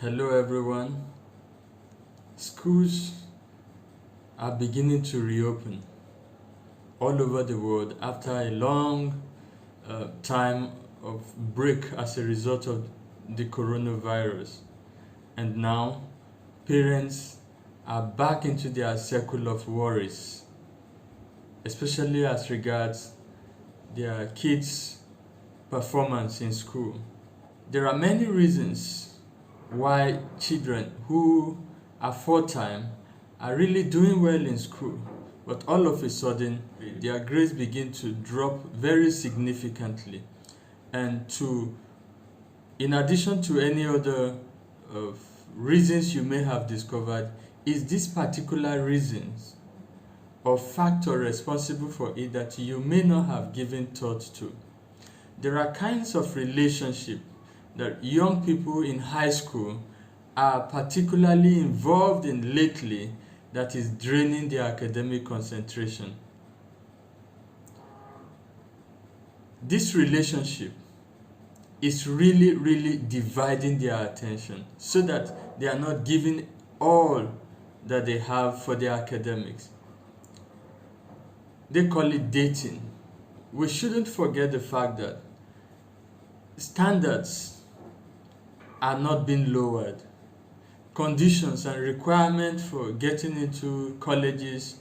Hello everyone. Schools are beginning to reopen all over the world after a long time of break as a result of the coronavirus. And now parents are back into their circle of worries, especially as regards their kids' performance in school. There are many reasons why children who are full-time are really doing well in school, but all of a sudden their grades begin to drop very significantly. And in addition to any other uh, reasons you may have discovered, is this particular reasons or factor responsible for it that you may not have given thought to. There are kinds of relationship that young people in high school are particularly involved in lately that is draining their academic concentration. This relationship is really dividing their attention so that they are not giving all that they have for their academics. They call it dating. We shouldn't forget the fact that standards are not being lowered. Conditions and requirements for getting into colleges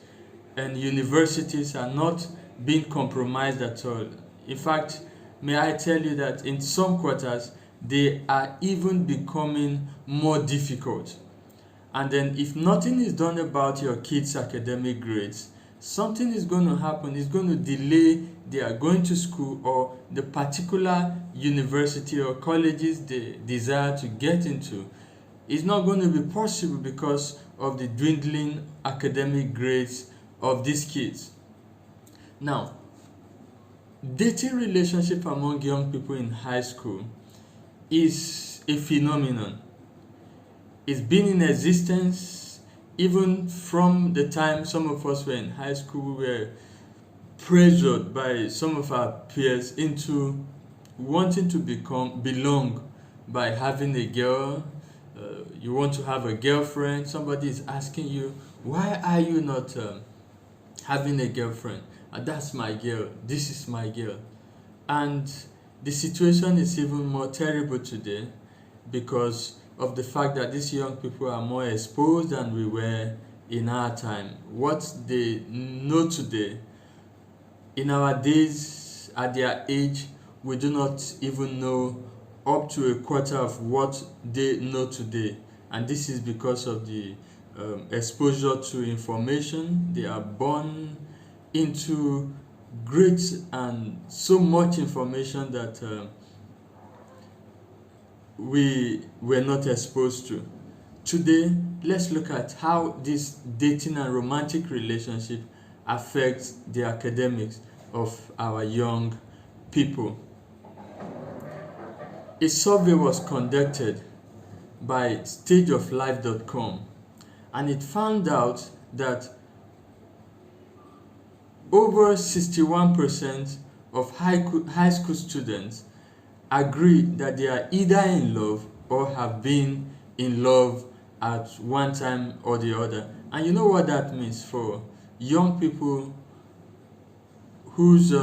and universities are not being compromised at all. In fact, may I tell you that in some quarters they are even becoming more difficult. And then if nothing is done about your kids' academic grades, something is going to happen. It's going to delay their going to school or the particular university or colleges they desire to get into. It's not going to be possible because of the dwindling academic grades of these kids. Now, dating relationship among young people in high school is a phenomenon. It's been in existence even from the time some of us were in high school. We were pressured by some of our peers into wanting to belong by having a girl. You want to have a girlfriend. Somebody is asking you, why are you not having a girlfriend? That's my girl. This is my girl. And the situation is even more terrible today because of the fact that these young people are more exposed than we were in our time. What they know today, in our days, at their age, we do not even know up to a quarter of what they know today. And this is because of the exposure to information. They are born into great and so much information that we were not exposed to. Today, let's look at how this dating and romantic relationship affects the academics of our young people. A survey was conducted by stageoflife.com, and it found out that over 61% of high school students agree that they are either in love or have been in love at one time or the other. And you know what that means for young people whose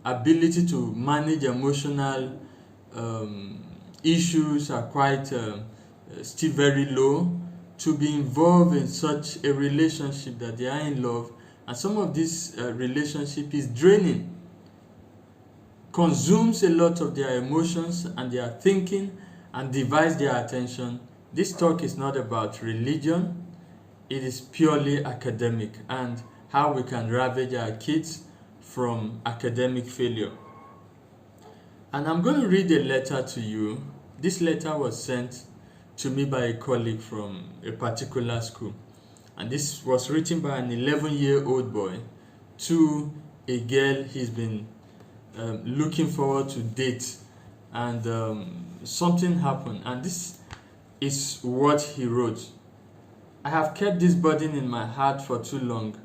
ability to manage emotional issues are quite still very low, to be involved in such a relationship that they are in love, and some of this relationship is draining, consumes a lot of their emotions and their thinking and divides their attention. This talk is not about religion, it is purely academic and how we can ravage our kids from academic failure. And I'm going to read a letter to you. This letter was sent to me by a colleague from a particular school. And this was written by an 11-year-old boy to a girl he's been looking forward to date. And something happened. And this is what he wrote. I have kept this burden in my heart for too long,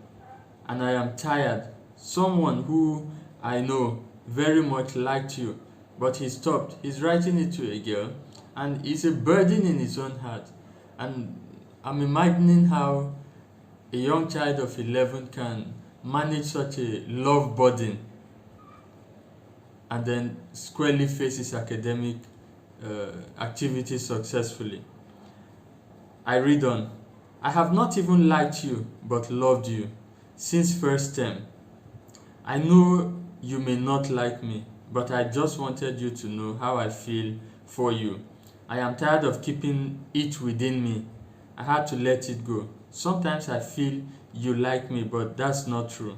and I am tired. Someone who I know very much liked you, but he stopped. He's writing it to a girl, and it's a burden in his own heart. And I'm imagining how a young child of 11 can manage such a love burden and then squarely face his academic activities successfully. I read on. I have not even liked you, but loved you since first term. I know you may not like me, but I just wanted you to know how I feel for you. I am tired of keeping it within me. I had to let it go. Sometimes I feel you like me, but that's not true.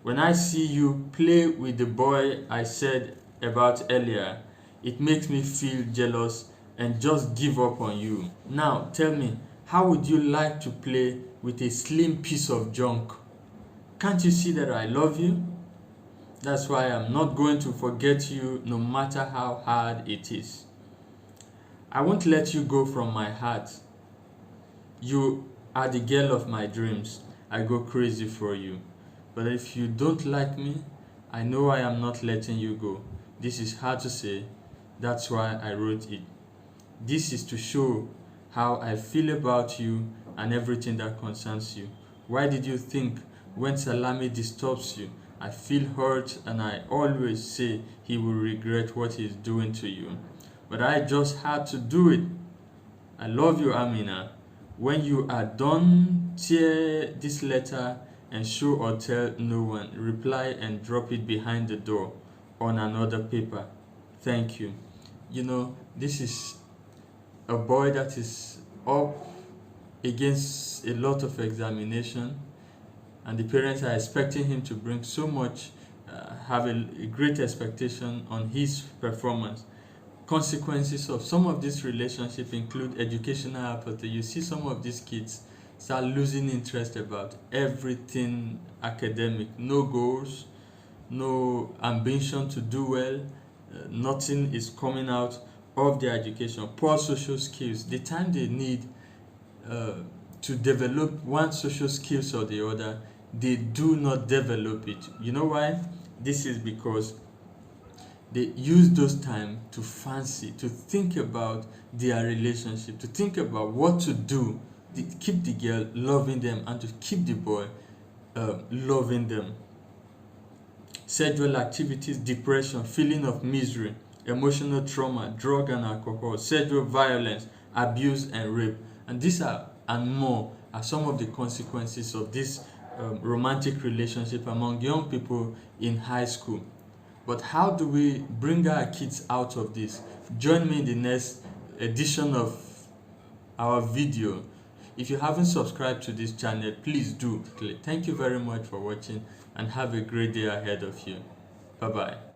When I see you play with the boy I said about earlier, it makes me feel jealous and just give up on you. Now, tell me, how would you like to play with a slim piece of junk? Can't you see that I love you? That's why I'm not going to forget you no matter how hard it is. I won't let you go from my heart. You are the girl of my dreams. I go crazy for you. But if you don't like me, I know I am not letting you go. This is hard to say. That's why I wrote it. This is to show how I feel about you and everything that concerns you. Why did you think when Salami disturbs you, I feel hurt and I always say he will regret what he's doing to you? But I just had to do it. I love you, Amina. When you are done, tear this letter and show or tell no one. Reply and drop it behind the door on another paper. Thank you. You know, this is a boy that is up against a lot of examination, and the parents are expecting him to bring so much, have a great expectation on his performance. Consequences of some of this relationship include educational apathy. You see some of these kids start losing interest about everything academic, no goals, no ambition to do well, nothing is coming out of their education, poor social skills. The time they need to develop one social skills or the other, they do not develop it. You know why? This is because they use those time to fancy, to think about their relationship, to think about what to do, to keep the girl loving them and to keep the boy loving them. Sexual activities, depression, feeling of misery, emotional trauma, drug and alcohol, sexual violence, abuse and rape. And these are and more are some of the consequences of this romantic relationship among young people in high school. But how do we bring our kids out of this? Join me in the next edition of our video. If you haven't subscribed to this channel, please do. Thank you very much for watching and have a great day ahead of you. Bye bye.